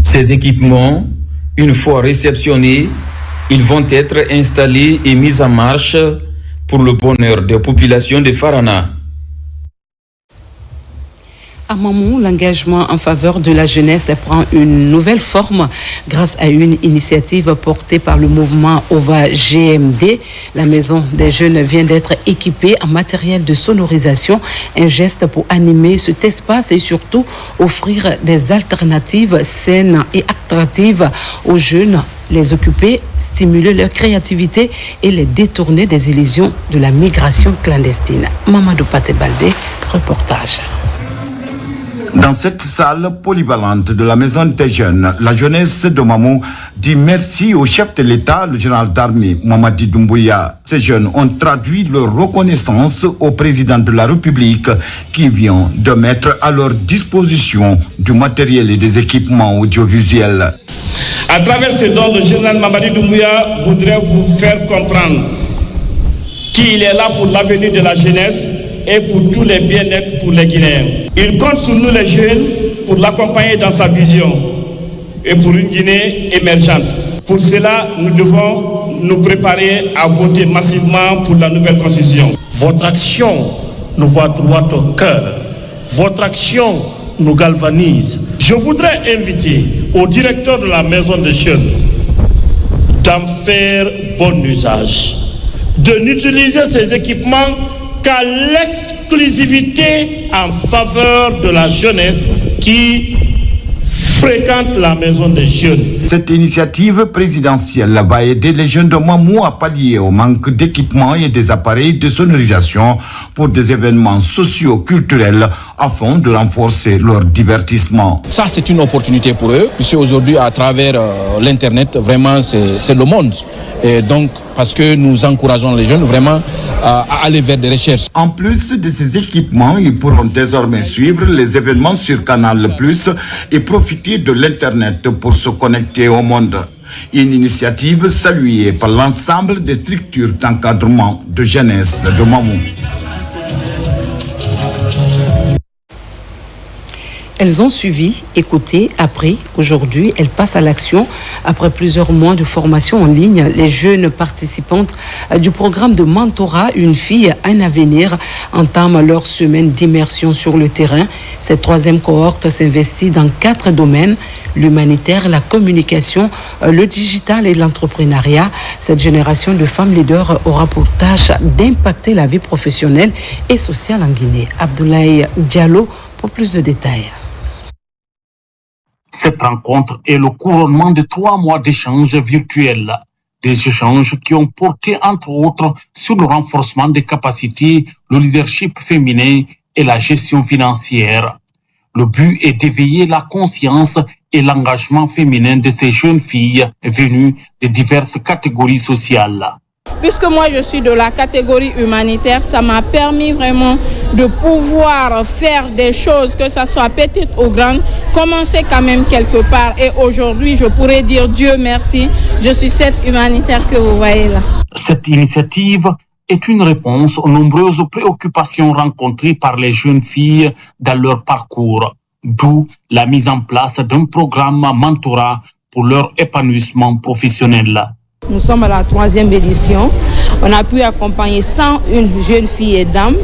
Ces équipements, une fois réceptionnés, ils vont être installés et mis en marche pour le bonheur des populations de Farana. À Mamou, l'engagement en faveur de la jeunesse prend une nouvelle forme grâce à une initiative portée par le mouvement OVA GMD. La maison des jeunes vient d'être équipée en matériel de sonorisation, un geste pour animer cet espace et surtout offrir des alternatives saines et attractives aux jeunes, les occuper, stimuler leur créativité et les détourner des illusions de la migration clandestine. Mamadou Paté-Baldé, reportage. Dans cette salle polyvalente de la Maison des Jeunes, la jeunesse de Mamou dit merci au chef de l'État, le général d'armée Mamadi Doumbouya. Ces jeunes ont traduit leur reconnaissance au président de la République qui vient de mettre à leur disposition du matériel et des équipements audiovisuels. À travers ces dons, le général Mamadi Doumbouya voudrait vous faire comprendre qu'il est là pour l'avenir de la jeunesse et pour tous les bien-être pour les Guinéens. Il compte sur nous les jeunes pour l'accompagner dans sa vision et pour une Guinée émergente. Pour cela, nous devons nous préparer à voter massivement pour la nouvelle constitution. Votre action nous va droit au cœur. Votre action nous galvanise. Je voudrais inviter au directeur de la Maison des Jeunes d'en faire bon usage, de n'utiliser ces équipements qu'à l'exclusivité en faveur de la jeunesse qui fréquente la Maison des Jeunes. Cette initiative présidentielle va aider les jeunes de Mamou à pallier au manque d'équipements et des appareils de sonorisation pour des événements socio-culturels afin de renforcer leur divertissement. Ça, c'est une opportunité pour eux, puisque aujourd'hui, à travers l'Internet, vraiment, c'est le monde. Et donc, parce que nous encourageons les jeunes vraiment à aller vers des recherches. En plus de ces équipements, ils pourront désormais suivre les événements sur Canal+ et profiter de l'Internet pour se connecter au monde. Une initiative saluée par l'ensemble des structures d'encadrement de jeunesse de Mamou. Elles ont suivi, écouté, appris. Aujourd'hui, elles passent à l'action. Après plusieurs mois de formation en ligne, les jeunes participantes du programme de mentorat Une fille, un avenir entament leur semaine d'immersion sur le terrain. Cette troisième cohorte s'investit dans 4 domaines: l'humanitaire, la communication, le digital et l'entrepreneuriat. Cette génération de femmes leaders aura pour tâche d'impacter la vie professionnelle et sociale en Guinée. Abdoulaye Diallo pour plus de détails. Cette rencontre est le couronnement de 3 mois d'échanges virtuels. Des échanges qui ont porté entre autres sur le renforcement des capacités, le leadership féminin et la gestion financière. Le but est d'éveiller la conscience et l'engagement féminin de ces jeunes filles venues de diverses catégories sociales. Puisque moi je suis de la catégorie humanitaire, ça m'a permis vraiment de pouvoir faire des choses, que ça soit petite ou grande, commencer quand même quelque part. Et aujourd'hui, je pourrais dire Dieu merci, je suis cette humanitaire que vous voyez là. Cette initiative est une réponse aux nombreuses préoccupations rencontrées par les jeunes filles dans leur parcours, d'où la mise en place d'un programme mentorat pour leur épanouissement professionnel. Nous sommes à la 3e édition. On a pu accompagner 101 jeunes filles et dames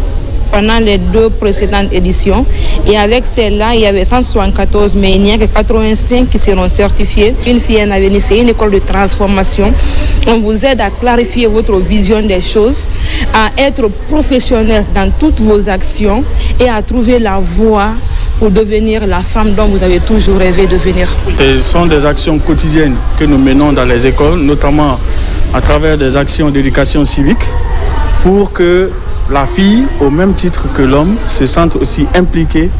pendant les 2 précédentes éditions. Et avec celle-là, il y avait 174, mais il n'y a que 85 qui seront certifiées. Une fille en avenir, c'est une école de transformation. On vous aide à clarifier votre vision des choses, à être professionnel dans toutes vos actions et à trouver la voie pour devenir la femme dont vous avez toujours rêvé de devenir. Ce sont des actions quotidiennes que nous menons dans les écoles, notamment à travers des actions d'éducation civique, pour que la fille, au même titre que l'homme, se sente aussi impliquée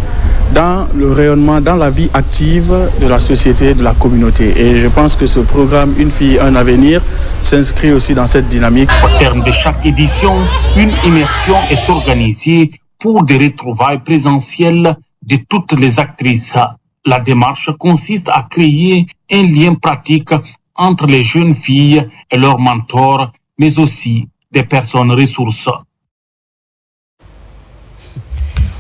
dans le rayonnement, dans la vie active de la société, de la communauté. Et je pense que ce programme Une fille, un avenir s'inscrit aussi dans cette dynamique. Au terme de chaque édition, une immersion est organisée pour des retrouvailles présentielles de toutes les actrices. La démarche consiste à créer un lien pratique entre les jeunes filles et leurs mentors, mais aussi des personnes ressources.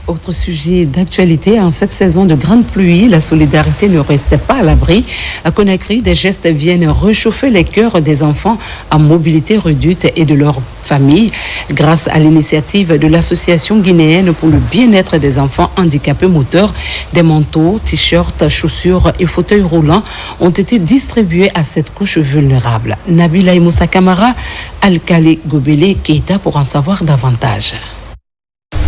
Autre sujet d'actualité, en cette saison de grande pluie, la solidarité ne reste pas à l'abri. À Conakry, des gestes viennent réchauffer les cœurs des enfants à mobilité réduite et de leurs familles. Grâce à l'initiative de l'Association guinéenne pour le bien-être des enfants handicapés moteurs, des manteaux, t-shirts, chaussures et fauteuils roulants ont été distribués à cette couche vulnérable. Nabila Moussa Kamara, Alkali Gobele Keita pour en savoir davantage.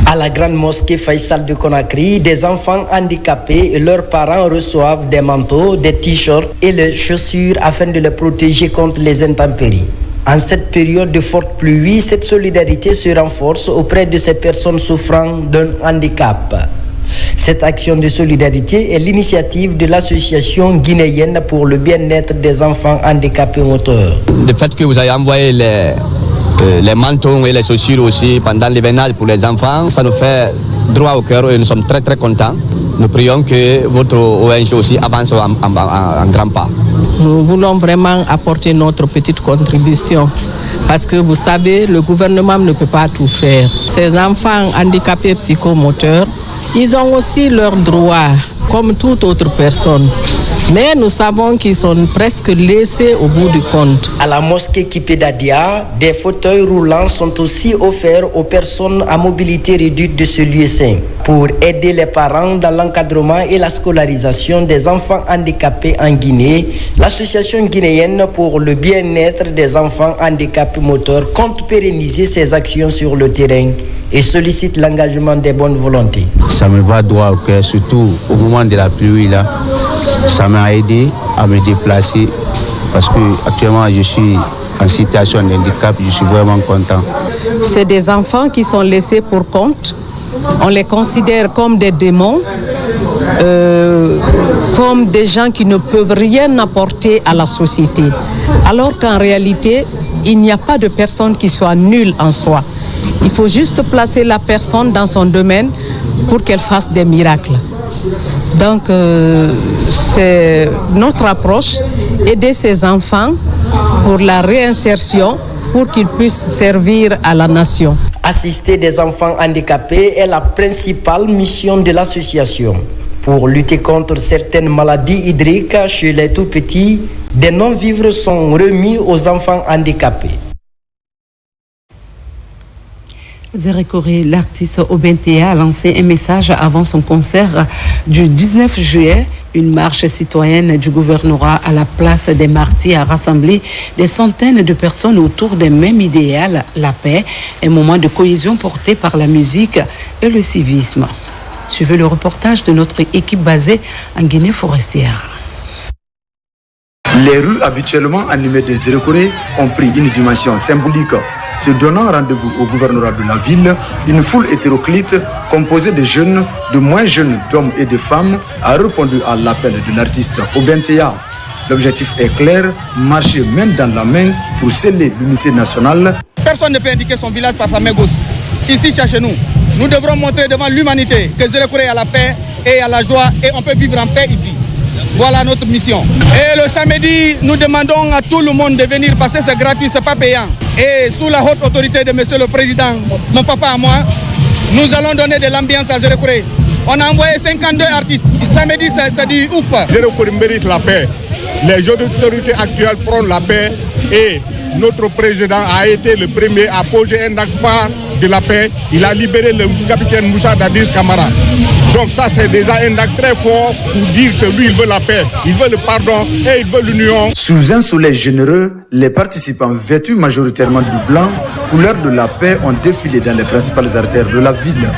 À la grande mosquée Faisal de Conakry, des enfants handicapés et leurs parents reçoivent des manteaux, des t-shirts et les chaussures afin de les protéger contre les intempéries. En cette période de forte pluie, cette solidarité se renforce auprès de ces personnes souffrant d'un handicap. Cette action de solidarité est l'initiative de l'Association guinéenne pour le bien-être des enfants handicapés moteurs. Le fait que vous avez envoyé les manteaux et les chaussures aussi pendant l'hivernage pour les enfants, ça nous fait droit au cœur et nous sommes très très contents. Nous prions que votre ONG aussi avance en grand pas. Nous voulons vraiment apporter notre petite contribution parce que vous savez, le gouvernement ne peut pas tout faire. Ces enfants handicapés psychomoteurs, ils ont aussi leurs droits comme toute autre personne. Mais nous savons qu'ils sont presque laissés au bout du compte. À la mosquée Kipédadia, des fauteuils roulants sont aussi offerts aux personnes à mobilité réduite de ce lieu saint pour aider les parents dans l'encadrement et la scolarisation des enfants handicapés en Guinée. L'Association guinéenne pour le bien-être des enfants handicapés moteurs compte pérenniser ses actions sur le terrain et sollicite l'engagement des bonnes volontés. Ça me va droit au cœur, surtout au moment de la pluie là. Ça m'a aidé à me déplacer parce que actuellement je suis en situation de handicap, je suis vraiment content. C'est des enfants qui sont laissés pour compte. On les considère comme des démons, comme des gens qui ne peuvent rien apporter à la société. Alors qu'en réalité, il n'y a pas de personne qui soit nulle en soi. Il faut juste placer la personne dans son domaine pour qu'elle fasse des miracles. Donc, c'est notre approche, aider ces enfants pour la réinsertion, pour qu'ils puissent servir à la nation. Assister des enfants handicapés est la principale mission de l'association. Pour lutter contre certaines maladies hydriques chez les tout-petits, des non-vivres sont remis aux enfants handicapés. Zérekoré, l'artiste Obentea, a lancé un message avant son concert du 19 juillet. Une marche citoyenne du gouvernorat à la place des Martyrs a rassemblé des centaines de personnes autour d'un même idéal, la paix, un moment de cohésion porté par la musique et le civisme. Suivez le reportage de notre équipe basée en Guinée forestière. Les rues habituellement animées de Zérekoré ont pris une dimension symbolique. Se donnant rendez-vous au gouvernorat de la ville, une foule hétéroclite composée de jeunes, de moins jeunes, d'hommes et de femmes a répondu à l'appel de l'artiste Obentea. L'objectif est clair, marcher main dans la main pour sceller l'unité nationale. Personne ne peut indiquer son village par sa main gauche. Ici, chez nous, nous devrons montrer devant l'humanité que Zérekoré a la paix et a la joie et on peut vivre en paix ici. Voilà notre mission. Et le samedi, nous demandons à tout le monde de venir passer, c'est gratuit, c'est pas payant. Et sous la haute autorité de monsieur le président, mon papa et moi, nous allons donner de l'ambiance à Zérekoré. On a envoyé 52 artistes. Samedi, c'est du ouf. Zérekoré mérite la paix. Les autorités actuelles prennent la paix et notre président a été le premier à poser un acte phare de la paix. Il a libéré le capitaine Moussa Dadis Camara. Donc ça c'est déjà un acte très fort pour dire que lui il veut la paix, il veut le pardon et il veut l'union. Sous un soleil généreux, les participants vêtus majoritairement du blanc, couleur de la paix, ont défilé dans les principales artères de la ville.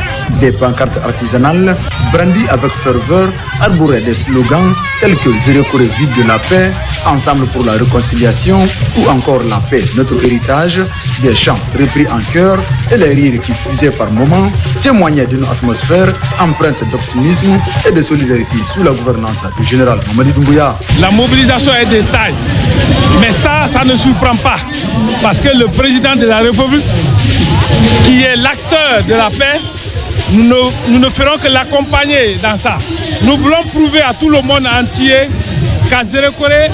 Des pancartes artisanales, brandies avec ferveur, arboraient des slogans tels que Zérekoré ville de la paix, ensemble pour la réconciliation ou encore la paix, notre héritage. Des chants repris en chœur et les rires qui fusaient par moments témoignaient d'une atmosphère empreinte d'optimisme et de solidarité sous la gouvernance du général Mamadi Doumbouya. La mobilisation est de taille, mais ça ne surprend pas, parce que le président de la République, qui est l'acteur de la paix, nous ne ferons que l'accompagner dans ça. Nous voulons prouver à tout le monde entier qu'à Zérekoré,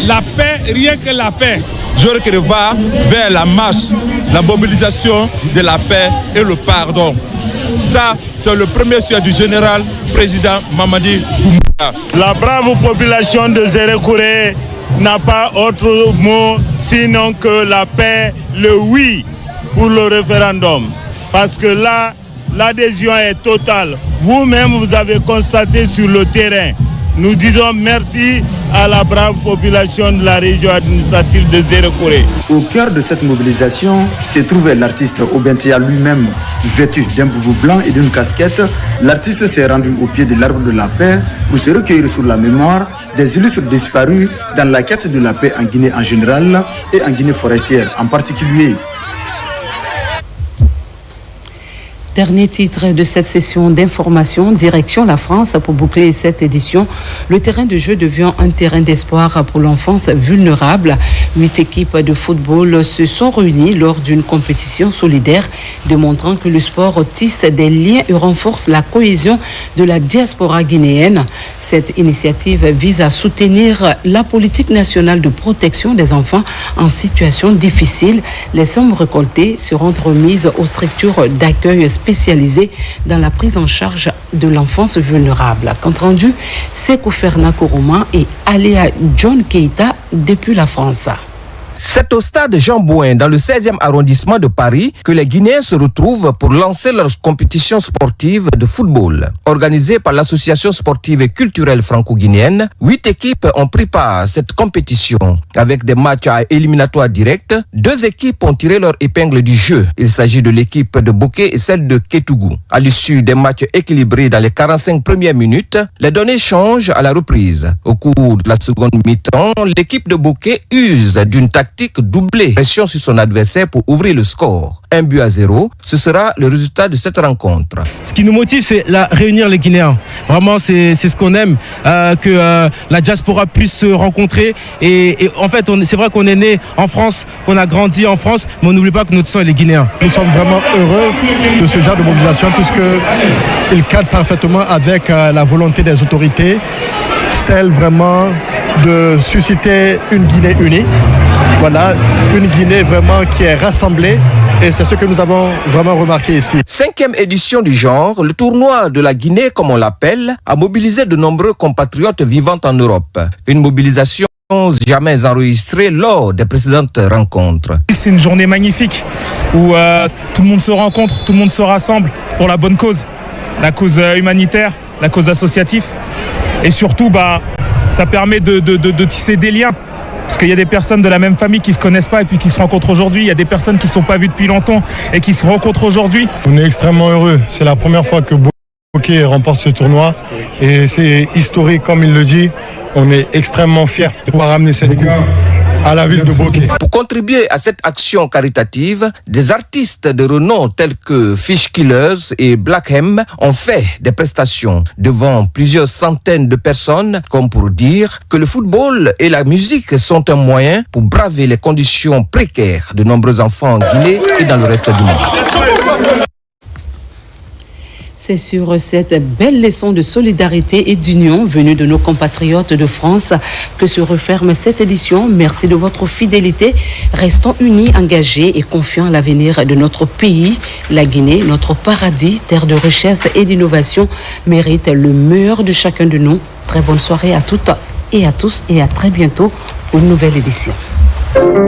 la paix, rien que la paix. Zérekoré va vers la marche, la mobilisation de la paix et le pardon. Ça, c'est le premier souhait du général président Mamadi Doumbouya. La brave population de Zérekoré n'a pas autre mot sinon que la paix, le oui pour le référendum. Parce que là, l'adhésion est totale. Vous-même, vous avez constaté sur le terrain. Nous disons merci à la brave population de la région administrative de Zérekoré. Au cœur de cette mobilisation se trouvait l'artiste Obentea lui-même, vêtu d'un boubou blanc et d'une casquette. L'artiste s'est rendu au pied de l'arbre de la paix pour se recueillir sur la mémoire des illustres disparus dans la quête de la paix en Guinée en général et en Guinée forestière en particulier. Dernier titre de cette session d'information, direction la France pour boucler cette édition. Le terrain de jeu devient un terrain d'espoir pour l'enfance vulnérable. 8 équipes de football se sont réunies lors d'une compétition solidaire, démontrant que le sport tisse des liens et renforce la cohésion de la diaspora guinéenne. Cette initiative vise à soutenir la politique nationale de protection des enfants en situation difficile. Les sommes récoltées seront remises aux structures d'accueil spécialisées dans la prise en charge de l'enfance vulnérable. Compte rendu, Sekou Ferna Koroma et Aléa John Keita depuis la France. C'est au stade Jean Bouin, dans le 16e arrondissement de Paris, que les Guinéens se retrouvent pour lancer leur compétition sportive de football. Organisée par l'Association sportive et culturelle franco-guinéenne, 8 équipes ont pris part à cette compétition. Avec des matchs à éliminatoires directs, 2 équipes ont tiré leur épingle du jeu. Il s'agit de l'équipe de Bokeh et celle de Kétougou. À l'issue des matchs équilibrés dans les 45 premières minutes, les données changent à la reprise. Au cours de la seconde mi-temps, l'équipe de Bokeh use d'une tactique doublée. Pression sur son adversaire pour ouvrir le score. 1-0, ce sera le résultat de cette rencontre. Ce qui nous motive, c'est réunir les Guinéens. Vraiment, c'est ce qu'on aime, que la diaspora puisse se rencontrer. Et en fait, c'est vrai qu'on est né en France, qu'on a grandi en France, mais on n'oublie pas que notre sang est les Guinéens. Nous sommes vraiment heureux de ce genre de mobilisation puisqu'il cadre parfaitement avec la volonté des autorités, celle vraiment de susciter une Guinée unie. Voilà, une Guinée vraiment qui est rassemblée. Et c'est ce que nous avons vraiment remarqué ici. 5e édition du genre, le tournoi de la Guinée, comme on l'appelle, a mobilisé de nombreux compatriotes vivant en Europe. Une mobilisation jamais enregistrée lors des précédentes rencontres. C'est une journée magnifique où tout le monde se rencontre, tout le monde se rassemble pour la bonne cause. La cause humanitaire, la cause associative. Et surtout, ça permet de tisser des liens. Parce qu'il y a des personnes de la même famille qui ne se connaissent pas et puis qui se rencontrent aujourd'hui. Il y a des personnes qui ne sont pas vues depuis longtemps et qui se rencontrent aujourd'hui. On est extrêmement heureux. C'est la première fois que Bokeh remporte ce tournoi. Et c'est historique, comme il le dit. On est extrêmement fiers de pouvoir amener cette coupe à la ville de Bokeh. Pour contribuer à cette action caritative, des artistes de renom tels que Fish Killers et Black Hem ont fait des prestations devant plusieurs centaines de personnes, comme pour dire que le football et la musique sont un moyen pour braver les conditions précaires de nombreux enfants en Guinée et dans le reste du monde. C'est sur cette belle leçon de solidarité et d'union venue de nos compatriotes de France que se referme cette édition. Merci de votre fidélité. Restons unis, engagés et confiants à l'avenir de notre pays. La Guinée, notre paradis, terre de richesse et d'innovation, mérite le meilleur de chacun de nous. Très bonne soirée à toutes et à tous et à très bientôt pour une nouvelle édition.